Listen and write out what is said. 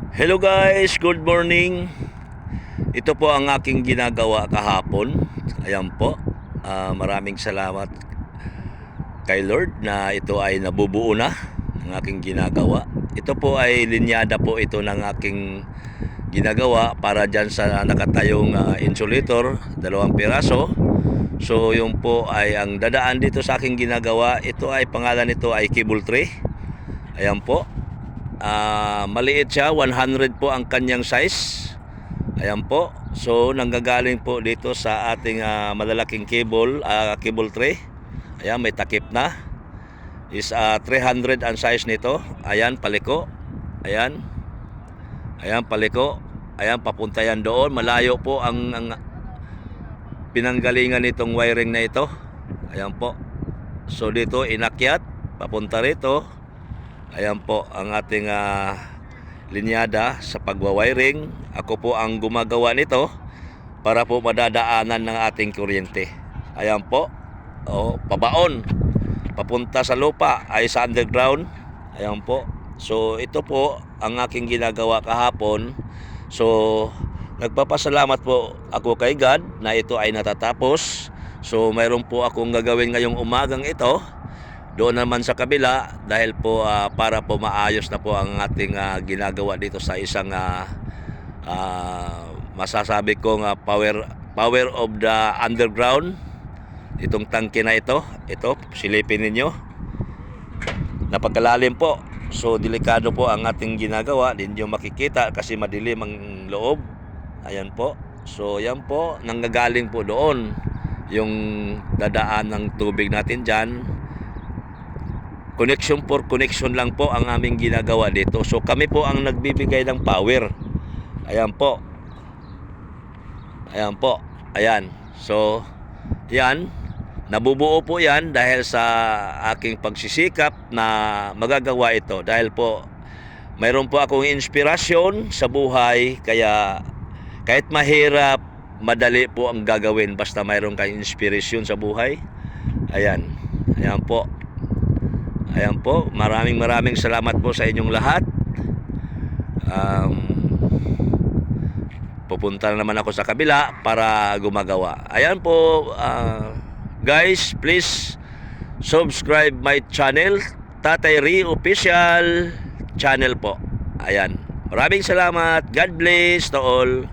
Hello guys, good morning. Ito po ang aking ginagawa kahapon. Ayan po. Maraming salamat kay Lord na ito ay nabubuo na ang aking ginagawa. Ito po ay linyada po ito ng aking ginagawa para dyan sa nakatayong insulator, 2 piraso. So yung po ay ang dadaan dito sa aking ginagawa. Ito ay pangalan nito ay cable tray. Ayan po. Maliit siya, 100 po ang kanyang size. Ayan po. So nanggagaling po dito sa ating malalaking cable tray. Ayan, may takip na. Is 300 ang size nito. Ayan, paliko. Ayan. Ayan, paliko. Ayan, papunta yan doon. Malayo po ang pinanggalingan nitong wiring na ito. Ayan po. So dito inakyat, papunta rito. Ayan po ang ating linyada sa pagwawiring. Ako po ang gumagawa nito para po madadaanan ng ating kuryente. Ayan po. Pabaon. Papunta sa lupa ay sa underground. Ayan po. So ito po ang aking ginagawa kahapon. So nagpapasalamat po ako kay God na ito ay natatapos. So mayroon po akong gagawin ngayong umagang ito. Doon naman sa kabila dahil po para po maayos na po ang ating ginagawa dito sa isang masasabi kong power of the underground. Itong tangke na ito silipin ninyo, napagkalalim po. So delikado po ang ating ginagawa, hindi nyo makikita kasi madilim ang loob. Ayan po. So yan po, nanggagaling po doon yung dadaan ng tubig natin dyan. Connection for connection lang po ang aming ginagawa dito. So kami po ang nagbibigay ng power. Ayan po. Ayan po. Ayan. So yan, nabubuo po yan dahil sa aking pagsisikap na magagawa ito. Dahil po mayroon po akong inspirasyon sa buhay. Kaya kahit mahirap, madali po ang gagawin basta mayroon kayong inspirasyon sa buhay. Ayan. Ayan po. Ayan po, maraming salamat po sa inyong lahat. Pupunta na naman ako sa kabila para gumagawa. Ayan po, guys, please subscribe my channel, Tatay Ri Official channel po. Ayan, maraming salamat. God bless to all.